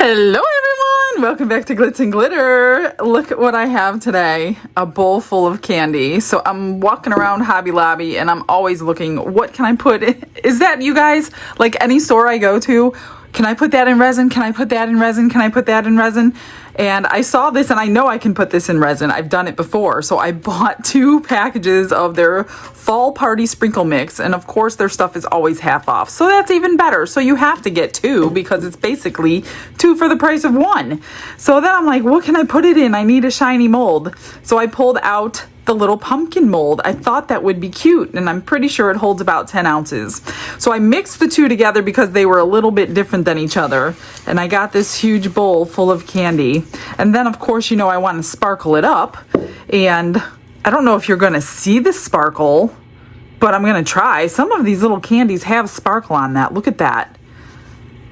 Hello everyone! Welcome back to Glitz and Glitter. Look at what I have today. A bowl full of candy. So I'm walking around Hobby Lobby and I'm always looking, what can I put in? Is that you guys? Like any store I go to, can I put that in resin? Can I put that in resin? Can I put that in resin? And I saw this and I know I can put this in resin. I've done it before. So I bought 2 packages of their fall party sprinkle mix. And of course their stuff is always half off. So that's even better. So you have to get 2 because it's basically 2 for the price of 1. So then I'm like, what can I put it in? I need a shiny mold. So I pulled out the little pumpkin mold. I thought that would be cute, and I'm pretty sure it holds about 10 ounces. So I mixed the 2 together because they were a little bit different than each other, and I got this huge bowl full of candy. And then of course, you know, I want to sparkle it up, and I don't know if you're gonna see the sparkle, but I'm gonna try. Some of these little candies have sparkle on that. Look at that.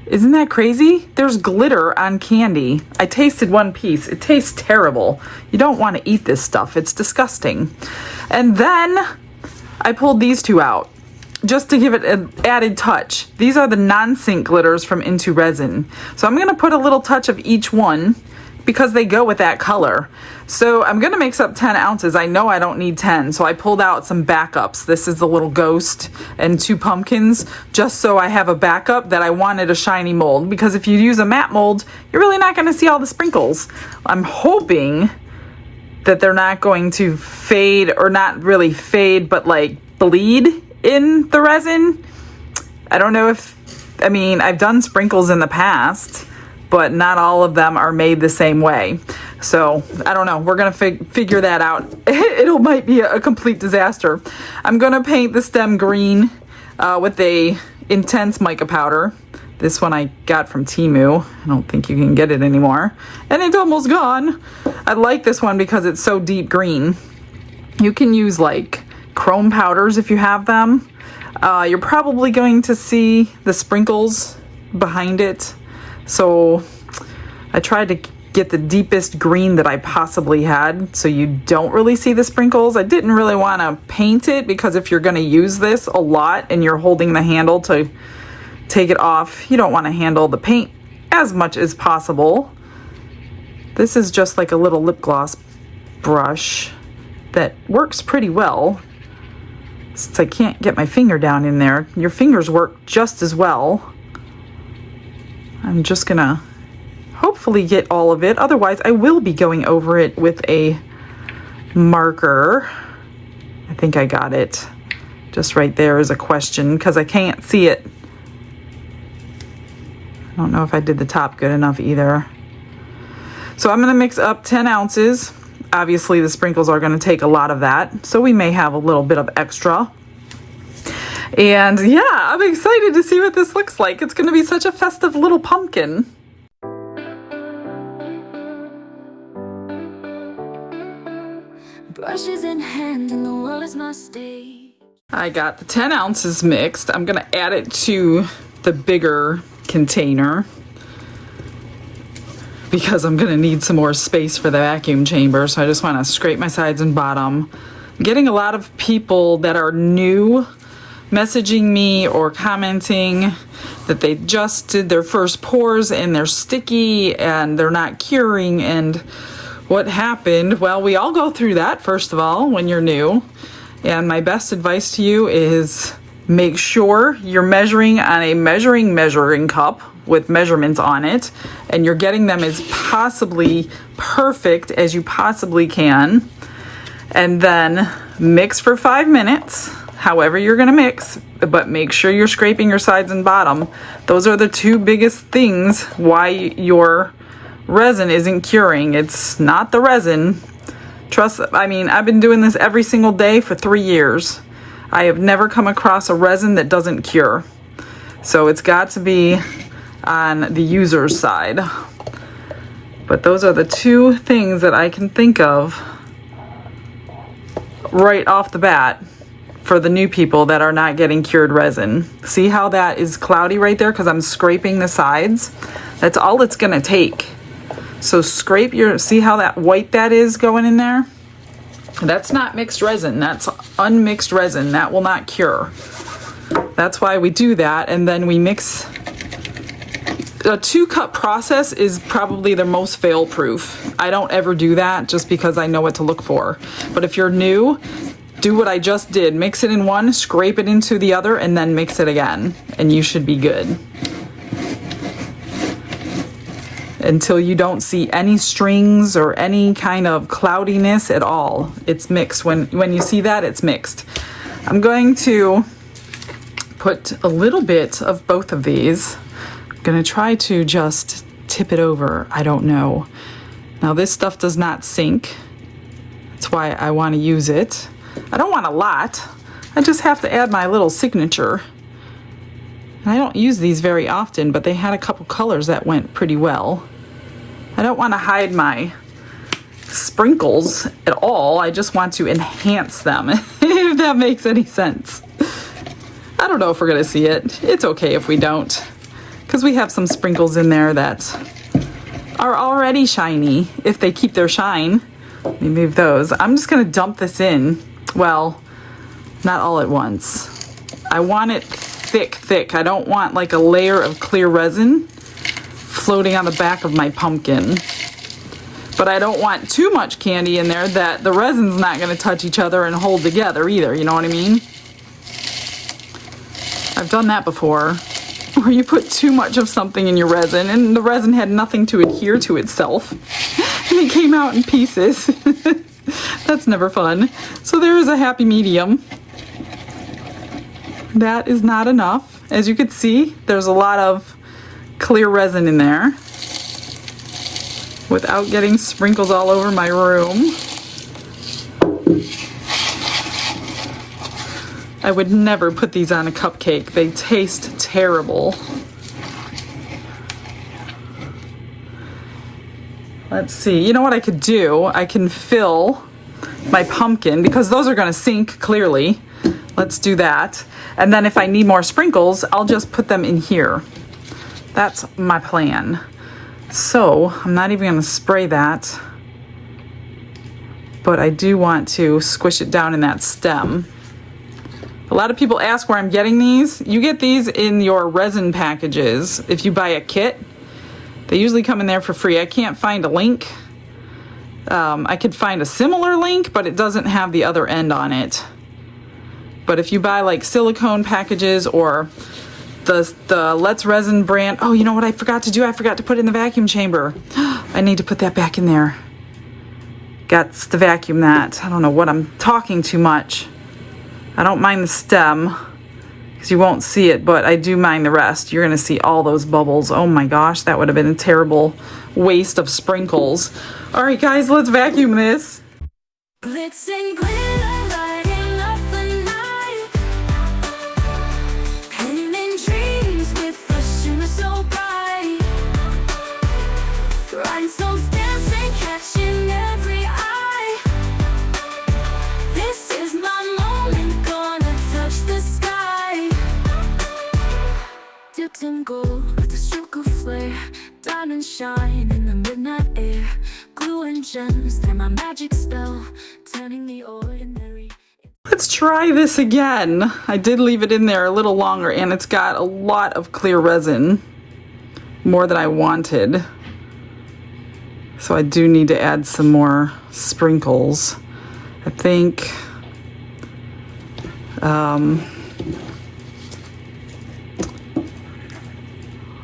Isn't that crazy? There's glitter on candy. I tasted one piece. It tastes terrible. You don't want to eat this stuff. It's disgusting. And then I pulled these 2 out just to give it an added touch. These are the non-sync glitters from Into Resin. So I'm going to put a little touch of each one because they go with that color. So I'm gonna mix up 10 ounces. I know I don't need 10, so I pulled out some backups. This is the little ghost and 2 pumpkins, just so I have a backup that I wanted a shiny mold, because if you use a matte mold, you're really not gonna see all the sprinkles. I'm hoping that they're not going to fade, or not really fade, but like bleed in the resin. I don't know if, I mean, I've done sprinkles in the past, but not all of them are made the same way. So I don't know, we're gonna figure that out. It might be a complete disaster. I'm gonna paint the stem green with a intense mica powder. This one I got from Temu. I don't think you can get it anymore. And it's almost gone. I like this one because it's so deep green. You can use like chrome powders if you have them. You're probably going to see the sprinkles behind it. So I tried to get the deepest green that I possibly had so you don't really see the sprinkles. I didn't really want to paint it because if you're going to use this a lot and you're holding the handle to take it off, you don't want to handle the paint as much as possible. This is just like a little lip gloss brush that works pretty well. Since I can't get my finger down in there, your fingers work just as well. I'm just gonna hopefully get all of it. Otherwise, I will be going over it with a marker. I think I got it. Just right there is a question because I can't see it. I don't know if I did the top good enough either. So I'm gonna mix up 10 ounces. Obviously, the sprinkles are gonna take a lot of that, so we may have a little bit of extra. And yeah, I'm excited to see what this looks like. It's gonna be such a festive little pumpkin. Brushes in hand and the world is my stage. I got the 10 ounces mixed. I'm gonna add it to the bigger container because I'm gonna need some more space for the vacuum chamber. So I just wanna scrape my sides and bottom. I'm getting a lot of people that are new messaging me or commenting that they just did their first pours and they're sticky and they're not curing. And what happened? Well, we all go through that, first of all, when you're new. And my best advice to you is make sure you're measuring on a measuring cup with measurements on it, and you're getting them as possibly perfect as you possibly can. And then mix for 5 minutes. However you're gonna mix, but make sure you're scraping your sides and bottom. Those are the 2 biggest things why your resin isn't curing. It's not the resin. Trust, I mean, I've been doing this every single day for 3 years. I have never come across a resin that doesn't cure. So it's got to be on the user's side. But those are the 2 things that I can think of right off the bat for the new people that are not getting cured resin. See how that is cloudy right there because I'm scraping the sides? That's all it's gonna take. So scrape your, see how that white that is going in there? That's not mixed resin, that's unmixed resin. That will not cure. That's why we do that, and then we mix A 2-cup process is probably the most fail-proof. I don't ever do that just because I know what to look for. But if you're new, do what I just did. Mix it in one, scrape it into the other, and then mix it again. And you should be good. Until you don't see any strings or any kind of cloudiness at all. It's mixed. When you see that, it's mixed. I'm going to put a little bit of both of these. I'm gonna try to just tip it over. I don't know. Now this stuff does not sink. That's why I want to use it. I don't want a lot. I just have to add my little signature. And I don't use these very often, but they had a couple colors that went pretty well. I don't want to hide my sprinkles at all. I just want to enhance them, if that makes any sense. I don't know if we're gonna see it. It's okay if we don't, because we have some sprinkles in there that are already shiny. If they keep their shine, let me move those. I'm just gonna dump this in. Well, not all at once. I want it thick, thick. I don't want like a layer of clear resin floating on the back of my pumpkin. But I don't want too much candy in there that the resin's not gonna touch each other and hold together either, you know what I mean? I've done that before, where you put too much of something in your resin and the resin had nothing to adhere to itself and it came out in pieces. That's never fun. So there is a happy medium. That is not enough. As you can see, there's a lot of clear resin in there without getting sprinkles all over my room. I would never put these on a cupcake. They taste terrible. Let's see. You know what I could do? I can fill my pumpkin, because those are going to sink clearly. Let's do that. And then if I need more sprinkles, I'll just put them in here. That's my plan. So I'm not even going to spray that, but I do want to squish it down in that stem. A lot of people ask where I'm getting these. You get these in your resin packages. If you buy a kit, they usually come in there for free. I can't find a link. I could find a similar link, but it doesn't have the other end on it. But if you buy like silicone packages or the Let's Resin brand. Oh, you know what I forgot to do? I forgot to put it in the vacuum chamber. I need to put that back in there. Got to vacuum that. I don't know what I'm talking too much. I don't mind the stem because you won't see it, but I do mind the rest. You're gonna see all those bubbles. Oh my gosh, that would have been a terrible waste of sprinkles. All right, guys, let's vacuum this. Glitz and glitter, lighting up the night. Painting dreams with a shimmer so bright. Rhinestones dancing, catching every eye. This is my moment, gonna touch the sky. Dipped in gold with a stroke of flare. Diamonds shine in the midnight air. Glue and gems, they're my magic spell, turning the ordinary. Let's try this again. I did leave it in there a little longer and it's got a lot of clear resin, more than I wanted. So I do need to add some more sprinkles. I think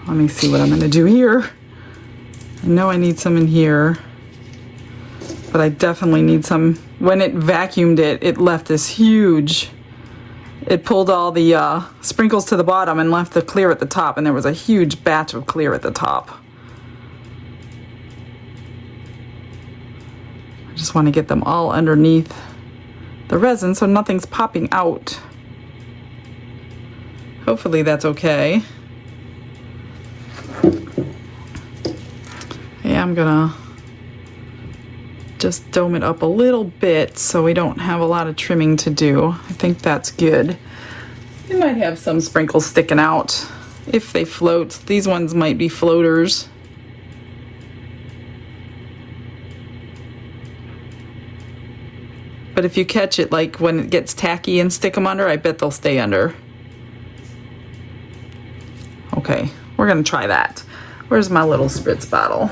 let me see what I'm gonna do here. I know I need some in here, but I definitely need some. When it vacuumed it, it left this huge, it pulled all the sprinkles to the bottom and left the clear at the top, and there was a huge batch of clear at the top. I just want to get them all underneath the resin so nothing's popping out. Hopefully that's okay. Yeah, I'm gonna just dome it up a little bit so we don't have a lot of trimming to do. I think that's good. You might have some sprinkles sticking out if they float. These ones might be floaters. But if you catch it like when it gets tacky and stick them under, I bet they'll stay under. Okay, we're gonna try that. Where's my little spritz bottle?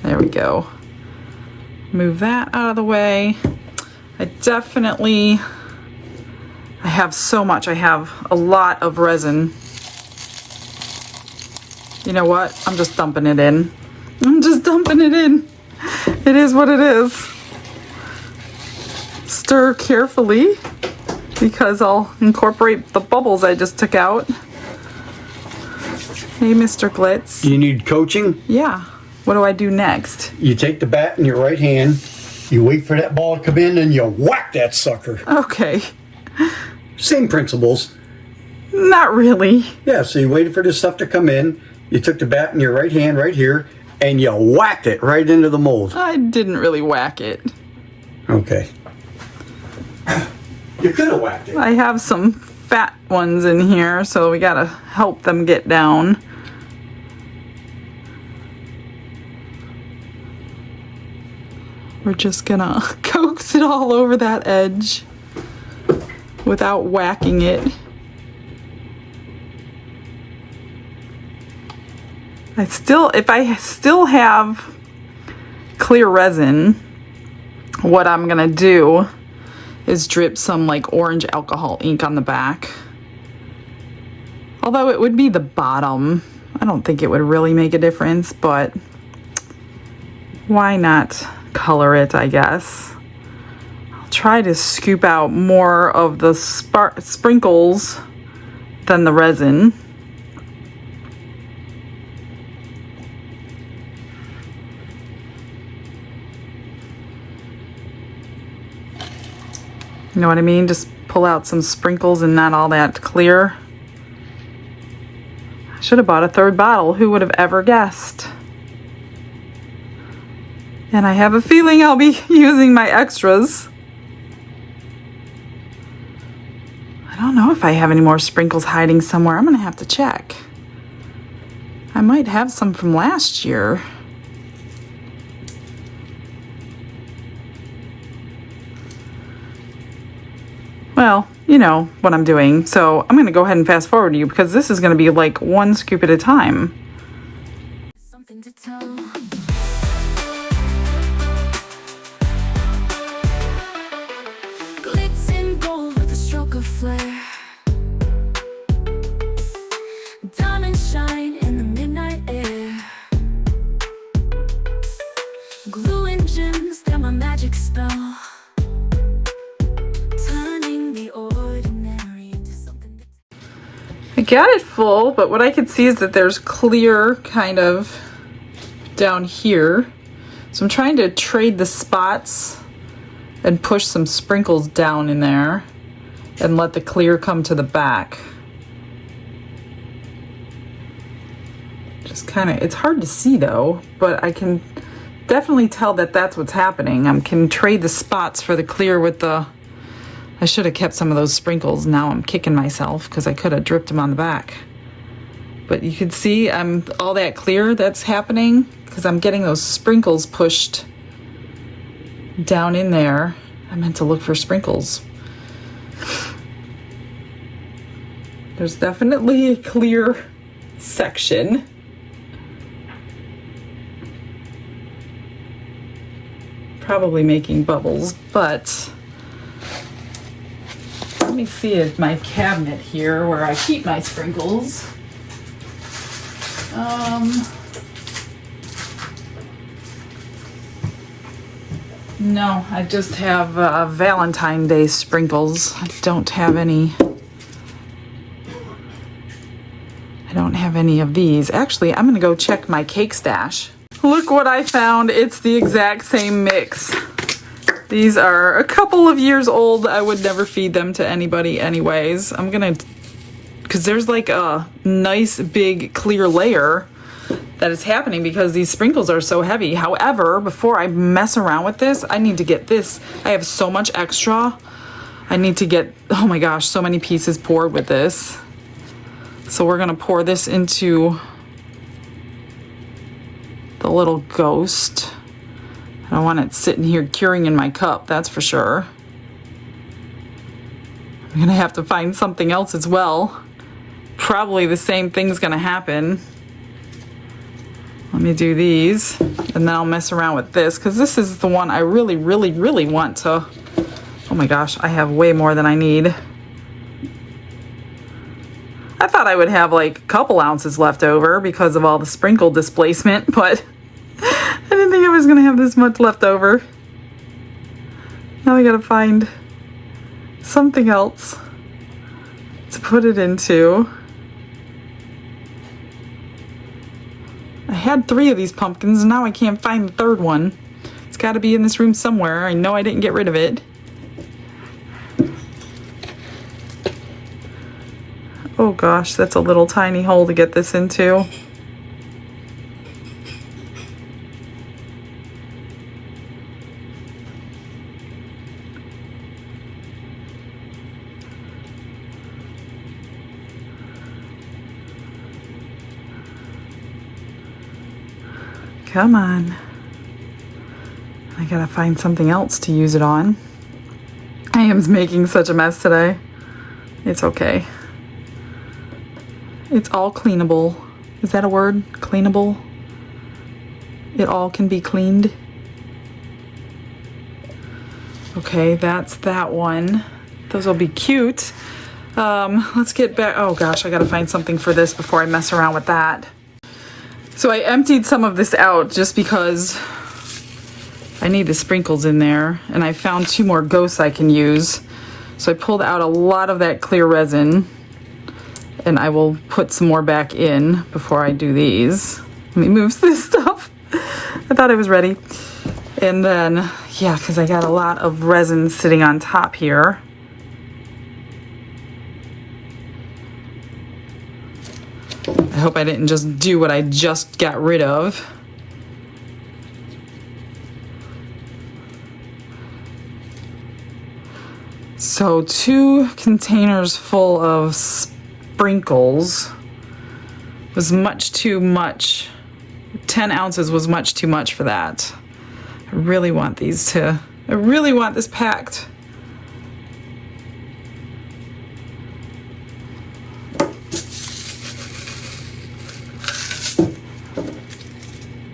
There we go. Move that out of the way. I have so much. I have a lot of resin. You know what? I'm just dumping it in. I'm just dumping it in. It is what it is. Stir carefully because I'll incorporate the bubbles I just took out. Hey, Mr. Glitz. You need coaching? Yeah. What do I do next? You take the bat in your right hand, you wait for that ball to come in, and you whack that sucker. Okay. Same principles. Not really. Yeah, so you waited for this stuff to come in, you took the bat in your right hand right here, and you whacked it right into the mold. I didn't really whack it. Okay. You could have whacked it. I have some fat ones in here, so we gotta help them get down. We're just gonna coax it all over that edge without whacking it. If I still have clear resin, what I'm gonna do is drip some like orange alcohol ink on the back. Although it would be the bottom. I don't think it would really make a difference, but why not color it, I guess. I'll try to scoop out more of the sprinkles than the resin. You know what I mean? Just pull out some sprinkles and not all that clear. I should have bought a third bottle. Who would have ever guessed? And I have a feeling I'll be using my extras. I don't know if I have any more sprinkles hiding somewhere. I'm gonna have to check. I might have some from last year. Well, you know what I'm doing. So I'm gonna go ahead and fast forward to you because this is gonna be like one scoop at a time. Something to tell. Glitz and gold with a stroke of flair. Diamond shine in the midnight air. Glue and gems, they're my magic spell. Turning the ordinary into something. I got it full, but what I could see is that there's clear kind of down here. So I'm trying to trade the spots and push some sprinkles down in there and let the clear come to the back. Just kind of, it's hard to see though, but I can definitely tell that that's what's happening. I can trade the spots for the clear with the, I should have kept some of those sprinkles. Now I'm kicking myself because I could have dripped them on the back. But you can see all that clear that's happening because I'm getting those sprinkles pushed down in there. I meant to look for sprinkles. There's definitely a clear section. Probably making bubbles, but let me see if my cabinet here where I keep my sprinkles. No, I just have Valentine's Day sprinkles. I don't have any of these. Actually, I'm gonna go check my cake stash. Look what I found. It's the exact same mix. These are a couple of years old. I would never feed them to anybody anyways. I'm gonna, because there's like a nice big clear layer that is happening because these sprinkles are so heavy. However, before I mess around with this, I need to get this. I have so much extra. I need to get, oh my gosh, so many pieces poured with this. So we're gonna pour this into the little ghost. I don't want it sitting here curing in my cup, that's for sure. I'm gonna have to find something else as well. probably the same thing's gonna happen. Let me do these, and then I'll mess around with this, because this is the one I really, really, really want to... Oh my gosh, I have way more than I need. I thought I would have like a couple ounces left over because of all the sprinkle displacement, but I didn't think I was gonna have this much left over. Now I gotta find something else to put it into. I had 3 of these pumpkins, and now I can't find the third one. It's gotta be in this room somewhere. I know I didn't get rid of it. Oh gosh, that's a little tiny hole to get this into. Come on. I gotta find something else to use it on. I am making such a mess today. It's okay. It's all cleanable. Is that a word? Cleanable? It all can be cleaned. Okay, that's that one. Those will be cute. Let's get back. Oh gosh, I gotta find something for this before I mess around with that. So I emptied some of this out just because I need the sprinkles in there, and I found 2 more ghosts I can use. So I pulled out a lot of that clear resin, and I will put some more back in before I do these. Let me move this stuff. I thought I was ready. And then, yeah, because I got a lot of resin sitting on top here. I hope I didn't just do what I just got rid of. So 2 containers full of sprinkles was much too much. 10 ounces was much too much for that. I really want these to, I really want this packed.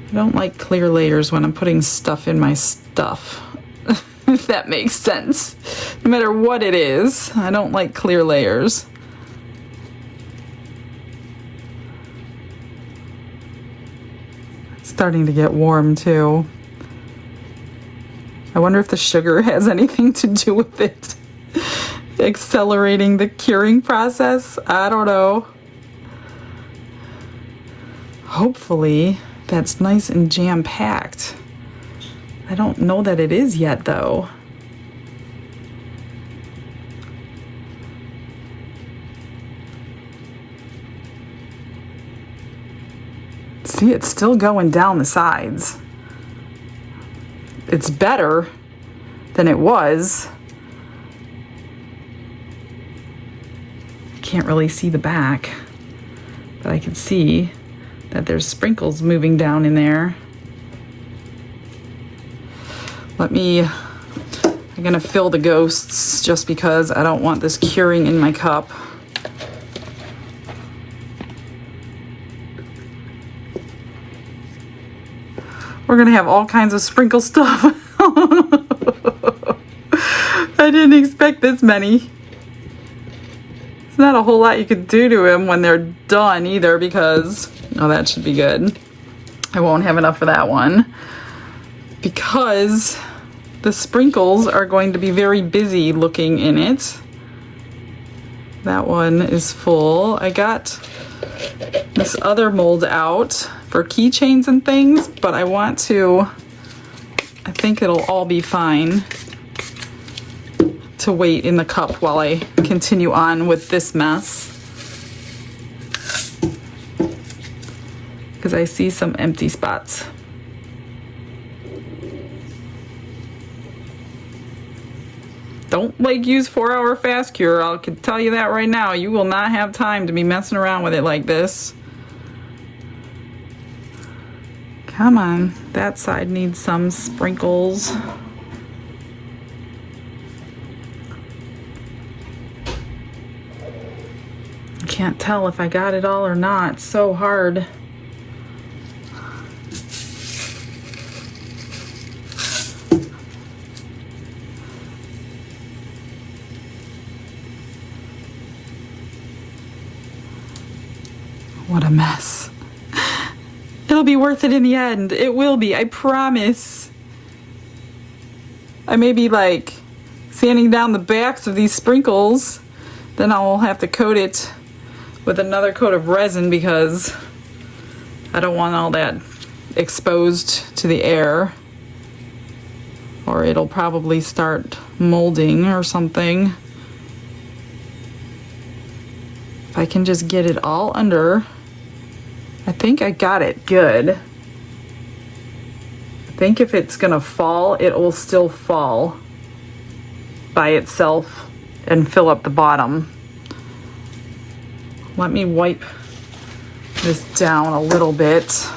I don't like clear layers when I'm putting stuff in my stuff, if that makes sense. No matter what it is, I don't like clear layers. It's starting to get warm too. I wonder if the sugar has anything to do with it. Accelerating the curing process? I don't know. Hopefully that's nice and jam-packed. I don't know that it is yet though. See, it's still going down the sides. It's better than it was. I can't really see the back, but I can see that there's sprinkles moving down in there. I'm gonna fill the ghosts just because I don't want this curing in my cup. We're gonna have all kinds of sprinkle stuff. I didn't expect this many. It's not a whole lot you could do to them when they're done either, because, oh, that should be good. I won't have enough for that one because the sprinkles are going to be very busy looking in it. That one is full. I got this other mold out for keychains and things, but I think it'll all be fine to wait in the cup while I continue on with this mess. Because I see some empty spots. Don't use 4-hour fast cure. I can tell you that right now. You will not have time to be messing around with it like this. Come on, that side needs some sprinkles. I Can't tell if I got it all or not. It's so hard. What a mess. It'll be worth it in the end. It will be, I promise. I may be like sanding down the backs of these sprinkles. Then I'll have to coat it with another coat of resin because I don't want all that exposed to the air. Or it'll probably start molding or something. If I can just get it all under. I think I got it good. I think if it's gonna fall, it will still fall by itself and fill up the bottom. Let me wipe this down a little bit.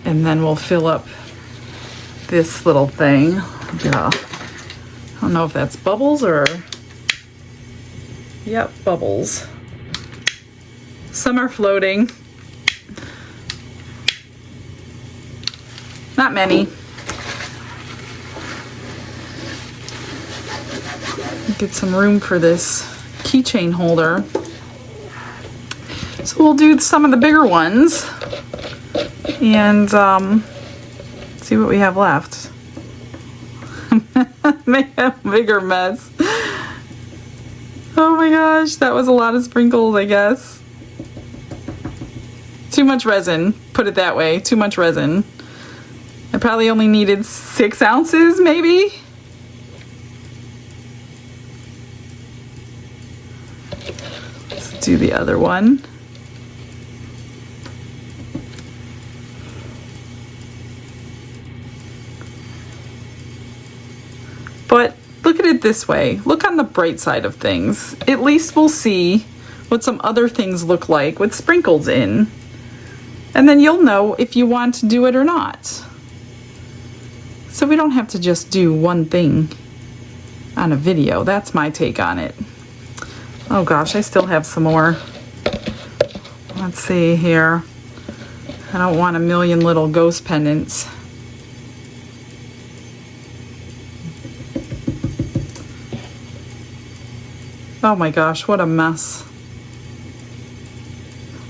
And then we'll fill up this little thing. Yeah. I don't know if that's bubbles or... Yep, bubbles. Some are floating. Not many. Get some room for this keychain holder. So we'll do some of the bigger ones and see what we have left. Make a bigger mess. Oh my gosh, that was a lot of sprinkles, I guess. Too much resin, put it that way, too much resin. I probably only needed 6 ounces, maybe? Let's do the other one. But look at it this way. Look on the bright side of things. At least we'll see what some other things look like with sprinkles in. And then you'll know if you want to do it or not. So we don't have to just do one thing on a video. That's my take on it. Oh gosh, I still have some more. Let's see here. I don't want a million little ghost pendants. Oh my gosh, what a mess.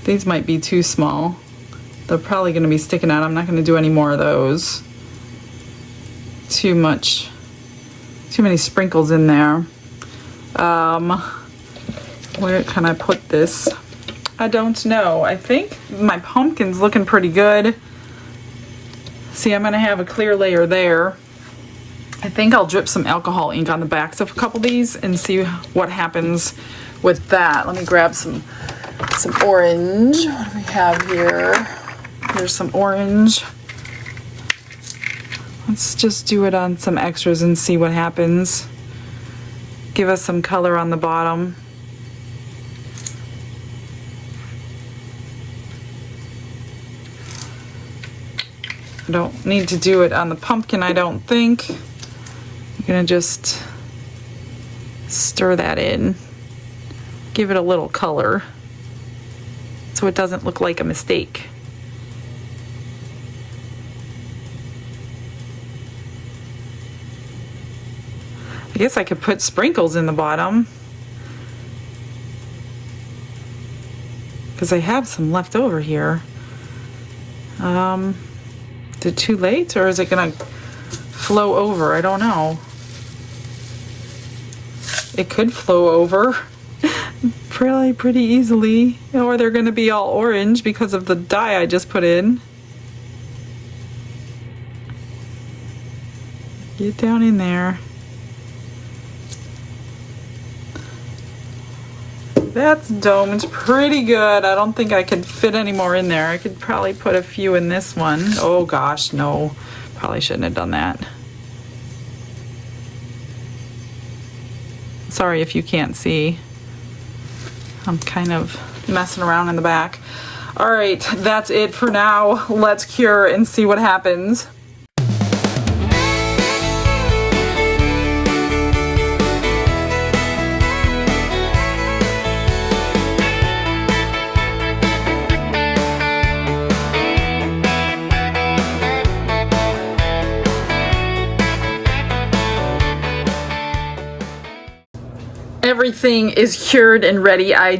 These might be too small. They're probably going to be sticking out. I'm not going to do any more of those. Too much. Too many sprinkles in there. Where can I put this? I don't know. I think my pumpkin's looking pretty good. See, I'm going to have a clear layer there. I think I'll drip some alcohol ink on the backs of a couple of these and see what happens with that. Let me grab some orange. What do we have here? Here's some orange. Let's just do it on some extras and see what happens. Give us some color on the bottom. I don't need to do it on the pumpkin, I don't think. I'm gonna just stir that in. Give it a little color so it doesn't look like a mistake. I guess I could put sprinkles in the bottom because I have some left over here. Is it too late or is it gonna flow over? I don't know. It could flow over probably pretty easily, or they're gonna be all orange because of the dye I just put in. Get down in there. That's domed pretty good. I don't think I could fit any more in there. I could probably put a few in this one. Oh gosh, no. Probably shouldn't have done that. Sorry if you can't see. I'm kind of messing around in the back. All right, that's it for now. Let's cure and see what happens. everything is cured and ready, I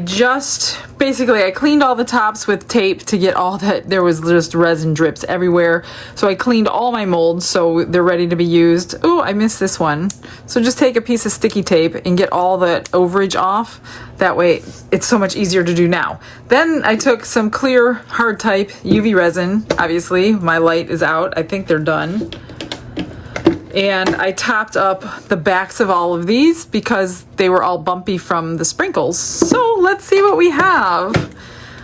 cleaned all the tops with tape to get all that. There was just resin drips everywhere. So I cleaned all my molds so they're ready to be used. Oh, I missed this one. So just take a piece of sticky tape and get all the overage off. That way it's so much easier to do now. Then I took some clear hard type UV resin. Obviously my light is out. I think they're done. And I topped up the backs of all of these because they were all bumpy from the sprinkles. So let's see what we have.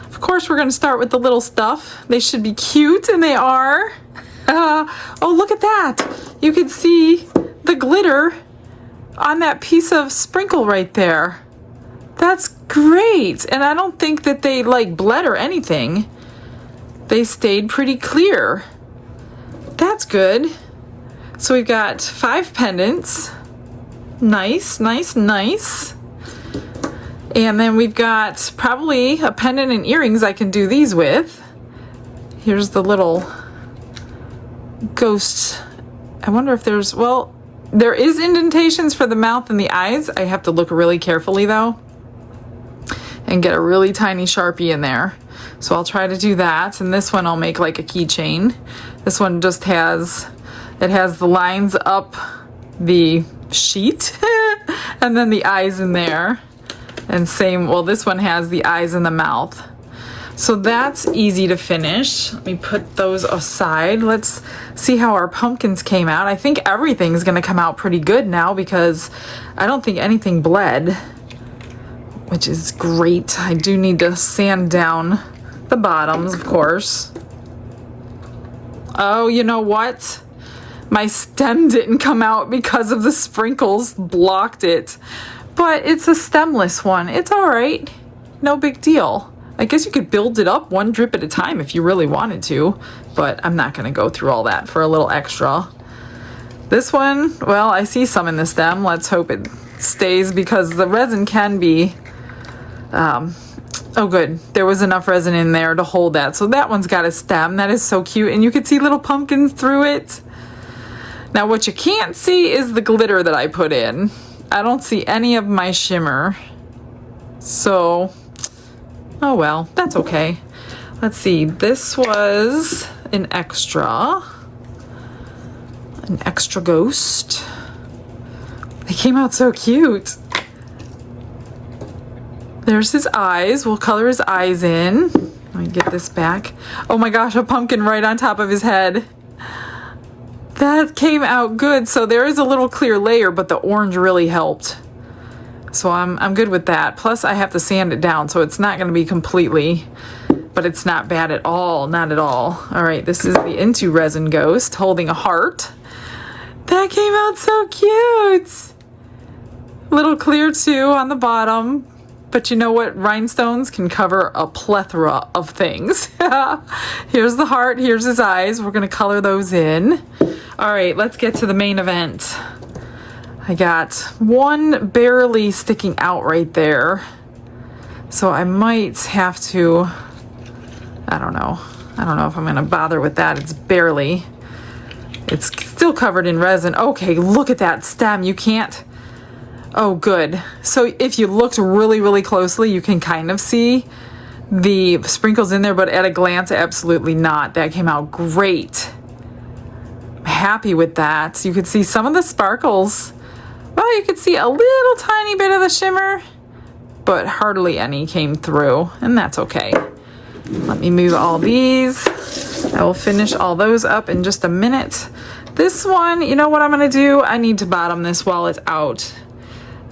Of course, we're going to start with the little stuff. They should be cute, and they are. Oh, look at that. You can see the glitter on that piece of sprinkle right there. That's great. And I don't think that they like bled or anything. They stayed pretty clear. That's good. So we've got 5 pendants. Nice, nice, nice. And then we've got probably a pendant and earrings I can do these with. Here's the little ghost. I wonder if there's, well, there is indentations for the mouth and the eyes. I have to look really carefully though and get a really tiny Sharpie in there. So I'll try to do that. And this one I'll make like a keychain. This one just has, it has the lines up the sheet and then the eyes in there. And same, well, this one has the eyes in the mouth. So that's easy to finish. Let me put those aside. Let's see how our pumpkins came out. I think everything's gonna come out pretty good now because I don't think anything bled, which is great. I do need to sand down the bottoms, of course. Oh, you know what? My stem didn't come out because of the sprinkles blocked it. But it's a stemless one. It's all right. No big deal. I guess you could build it up one drip at a time if you really wanted to, but I'm not gonna go through all that for a little extra. This one, well, I see some in the stem. Let's hope it stays because the resin can be, oh good, there was enough resin in there to hold that. So that one's got a stem. That is so cute, and you could see little pumpkins through it. Now what you can't see is the glitter that I put in. I don't see any of my shimmer. So, oh well, that's okay. Let's see, this was an extra ghost. They came out so cute. There's his eyes. We'll color his eyes in. Let me get this back. Oh my gosh, a pumpkin right on top of his head. That came out good. So there is a little clear layer, but the orange really helped. So I'm good with that. Plus I have to sand it down, so it's not going to be completely, but it's not bad at all. Not at all. All right, this is the Into Resin Ghost holding a heart. That came out so cute. Little clear too on the bottom. But you know what? Rhinestones can cover a plethora of things. Here's the heart. Here's his eyes. We're going to color those in. All right, let's get to the main event. I got one barely sticking out right there. So I might have to, I don't know if I'm going to bother with that. It's barely. It's still covered in resin. Okay, look at that stem. You can't. Oh, good. So if you looked really, really closely, you can kind of see the sprinkles in there, but at a glance, absolutely not. That came out great. I'm happy with that. You could see some of the sparkles. Well, you could see a little tiny bit of the shimmer, but hardly any came through, and that's okay. Let me move all these. I will finish all those up in just a minute. This one, you know what I'm going to do? I need to bottom this while it's out.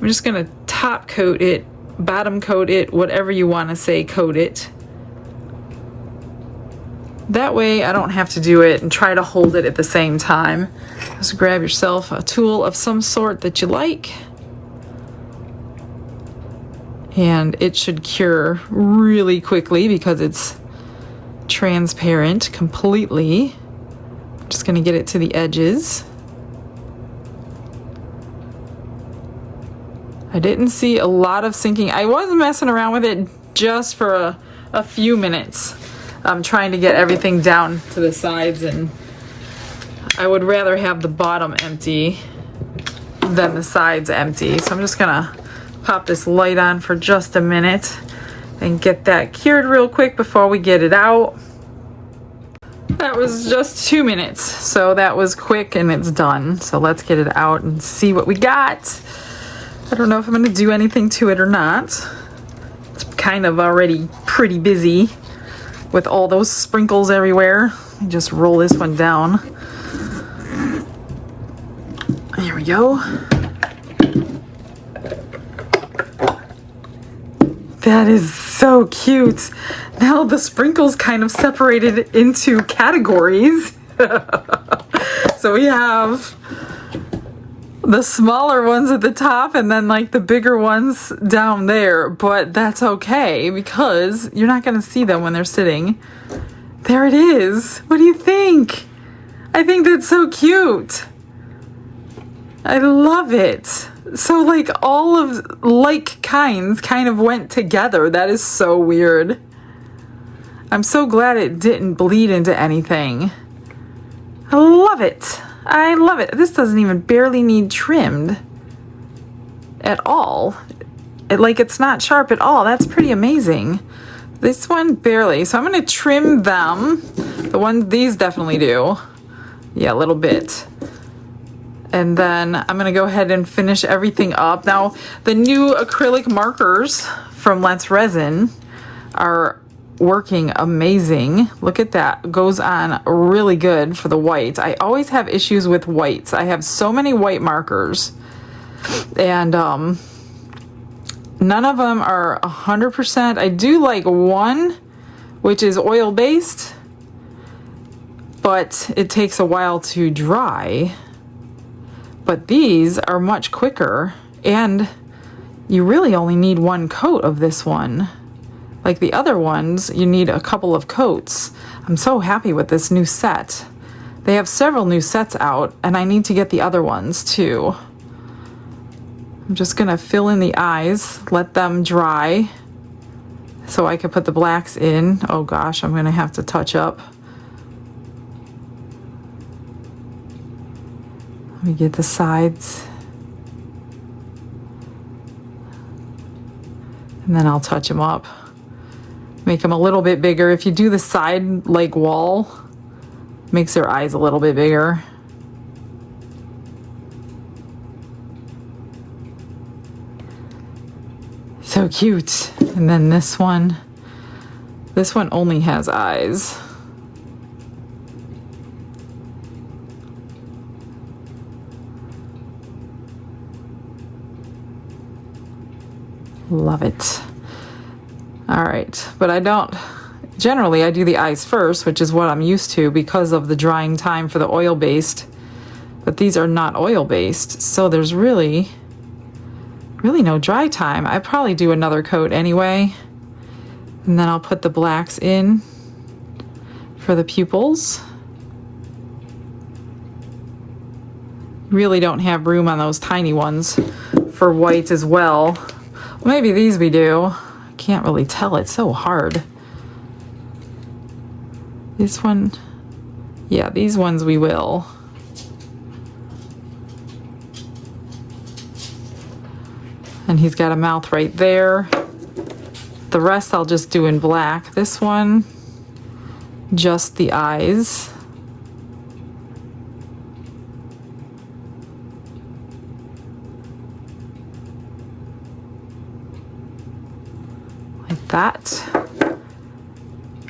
I'm just going to top coat it, bottom coat it, whatever you want to say, coat it. That way I don't have to do it and try to hold it at the same time. Just grab yourself a tool of some sort that you like. And it should cure really quickly because it's transparent completely. I'm just going to get it to the edges. I didn't see a lot of sinking. I was messing around with it just for a few minutes. I'm trying to get everything down to the sides, and I would rather have the bottom empty than the sides empty. So I'm just gonna pop this light on for just a minute and get that cured real quick before we get it out. That was just 2 minutes, so that was quick and it's done. So let's get it out and see what we got. I don't know if I'm gonna do anything to it or not. It's kind of already pretty busy with all those sprinkles everywhere. Just roll this one down. There we go. That is so cute. Now the sprinkles kind of separated into categories. So we have the smaller ones at the top and then like the bigger ones down there, but that's okay because you're not going to see them when they're sitting. There it is. What do you think? I think that's so cute. I love it. So like all of like kinds kind of went together. That is so weird. I'm so glad it didn't bleed into anything. I love it. I love it. This doesn't even barely need trimmed at all. It's not sharp at all. That's pretty amazing. This one barely. So I'm going to trim them. These definitely do. Yeah, a little bit. And then I'm going to go ahead and finish everything up. Now, the new acrylic markers from Let's Resin are working amazing. Look at that. Goes on really good for the whites. I always have issues with whites. I have so many white markers. And none of them are 100%. I do like one, which is oil-based, but it takes a while to dry. But these are much quicker, and you really only need one coat of this one. Like the other ones, you need a couple of coats. I'm so happy with this new set. They have several new sets out, and I need to get the other ones too. I'm just gonna fill in the eyes, let them dry, so I can put the blacks in. Oh gosh, I'm gonna have to touch up. Let me get the sides. And then I'll touch them up. Make them a little bit bigger. If you do the side like wall, makes their eyes a little bit bigger. So cute. And then this one only has eyes. Love it. All right, but generally I do the eyes first, which is what I'm used to because of the drying time for the oil-based, but these are not oil-based, so there's really no dry time. I probably do another coat anyway, and then I'll put the blacks in for the pupils. Really don't have room on those tiny ones for white as well. Maybe these we do. Can't really tell. It's so hard. This one, yeah, these ones we will. And he's got a mouth right there. The rest I'll just do in black. This one, just the eyes. That.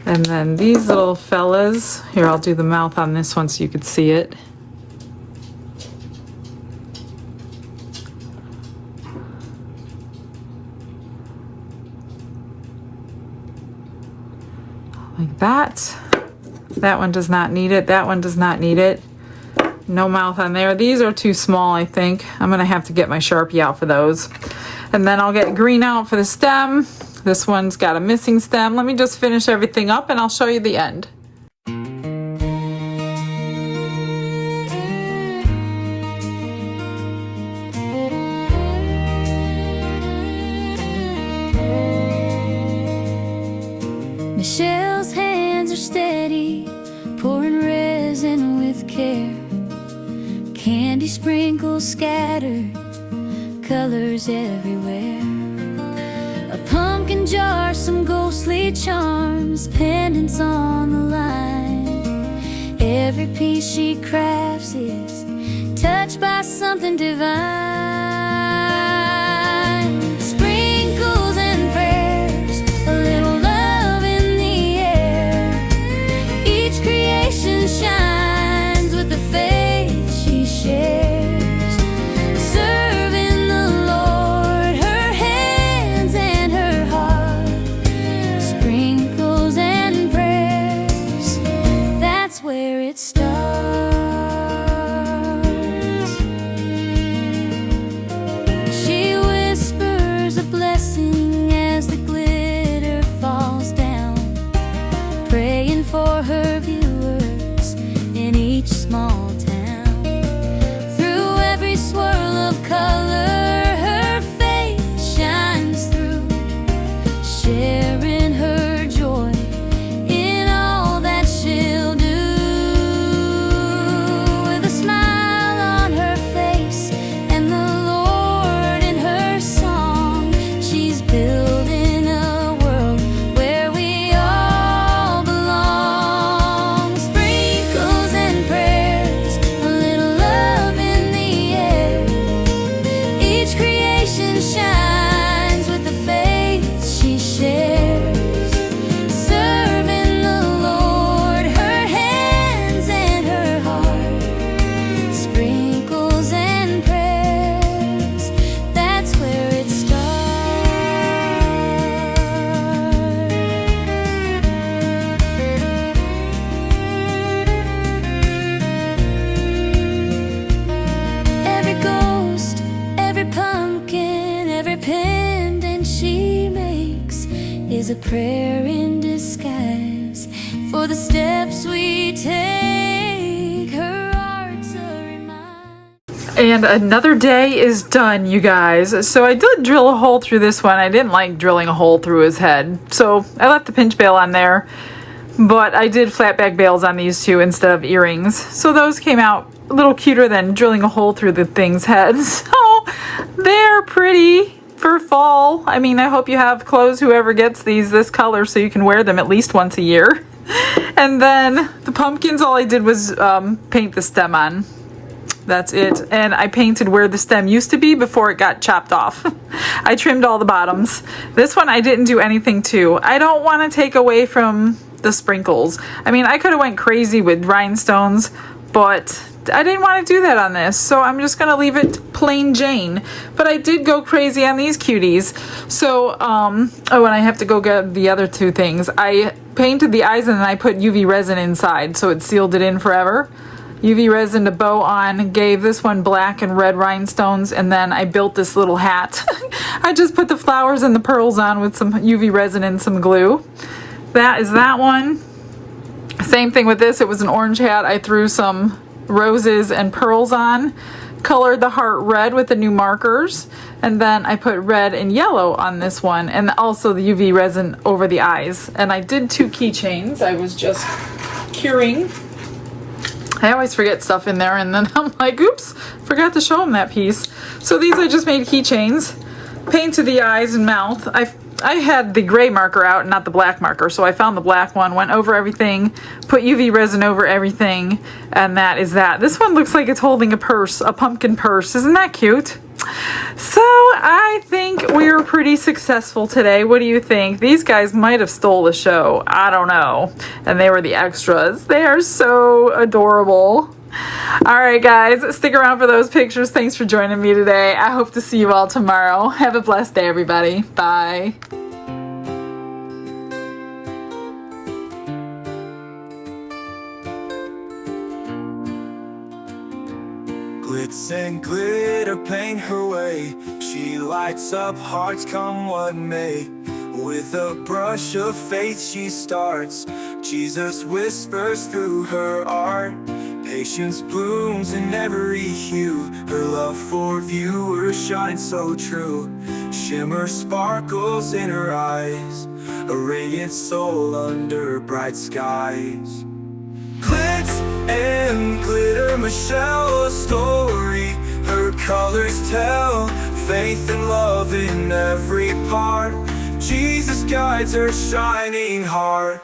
And then these little fellas, here I'll do the mouth on this one so you could see it. Like that. That one does not need it. That one does not need it. No mouth on there. These are too small, I think. I'm gonna have to get my Sharpie out for those. And then I'll get green out for the stem. This one's got a missing stem. Let me just finish everything up and I'll show you the end. Michelle's hands are steady, pouring resin with care. Candy sprinkles scattered, colors everywhere. A pumpkin jar, some ghostly charms, pendants on the line. Every piece she crafts is touched by something divine. Sprinkles and prayers, a little love in the air. Each creation shines with the faith she shares. Serving the Lord, her hands and her heart. Sprinkles and prayers, that's where it starts. She whispers a blessing as the glitter falls down, praying for her viewers in each small town. Through every swirl of color, her face shines through, sharing her joy in all that she'll do. With a smile on her face and the Lord in her song, she's building a world where we all belong. Sprinkles and prayers, a little love in the air. Each creation shines with the faith she shares. Serving the Lord, her hands and her heart. Sprinkles and prayers, that's where it starts. Every ghost, every pumpkin, every pendant she makes is a prayer in disguise for the steps we take. Her art's a reminder. And another day is done, you guys. So I did drill a hole through this one. I didn't like drilling a hole through his head, so I left the pinch bail on there. But I did flat back bails on these two instead of earrings. So those came out a little cuter than drilling a hole through the thing's head. So they're pretty for fall. I mean, I hope you have clothes, whoever gets these this color, so you can wear them at least once a year. And then the pumpkins, all I did was paint the stem on. That's it. And I painted where the stem used to be before it got chopped off. I trimmed all the bottoms. This one I didn't do anything to. I don't want to take away from the sprinkles. I mean, I could have went crazy with rhinestones, but I didn't want to do that on this, so I'm just going to leave it plain Jane. But I did go crazy on these cuties. So, oh, and I have to go get the other two things. I painted the eyes and then I put UV resin inside, so it sealed it in forever. UV resin to bow on, gave this one black and red rhinestones, and then I built this little hat. I just put the flowers and the pearls on with some UV resin and some glue. That is that one. Same thing with this. It was an orange hat. I threw some roses and pearls on, colored the heart red with the new markers, and then I put red and yellow on this one, and also the UV resin over the eyes. And I did 2 keychains. I was just curing. I always forget stuff in there, and then I'm like, oops, forgot to show them that piece. So these I just made keychains, painted the eyes and mouth. I had the gray marker out, not the black marker, so I found the black one, went over everything, put UV resin over everything, and that is that. This one looks like it's holding a purse, a pumpkin purse. Isn't that cute? So I think we were pretty successful today. What do you think? These guys might have stole the show. I don't know. And they were the extras. They are so adorable. All right, guys, stick around for those pictures. Thanks for joining me today. I hope to see you all tomorrow. Have a blessed day, everybody. Bye. Glitz and glitter paint her way. She lights up hearts come what may. With a brush of faith she starts. Jesus whispers through her art. Patience blooms in every hue. Her love for viewers shines so true. Shimmer sparkles in her eyes. A radiant soul under bright skies. Glitz and glitter, Michelle, a story her colors tell. faith and love in every part. Jesus guides her shining heart.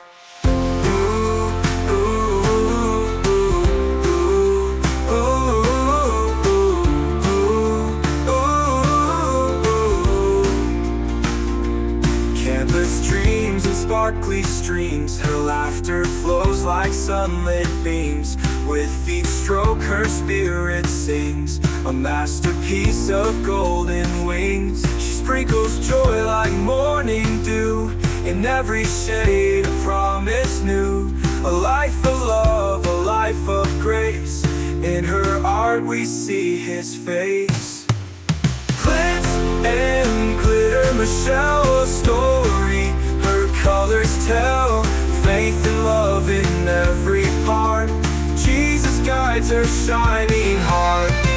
Countless dreams and sparkly streams, her laughter flows like sunlit beams. With each stroke her spirit sings, a masterpiece of golden wings. She sprinkles joy like morning dew, in every shade a promise new. A life of love, a life of grace, in her art we see his face. Glitz and glitter, Michelle, a story her colors tell. Faith and love in every part, Jesus guides her shining heart.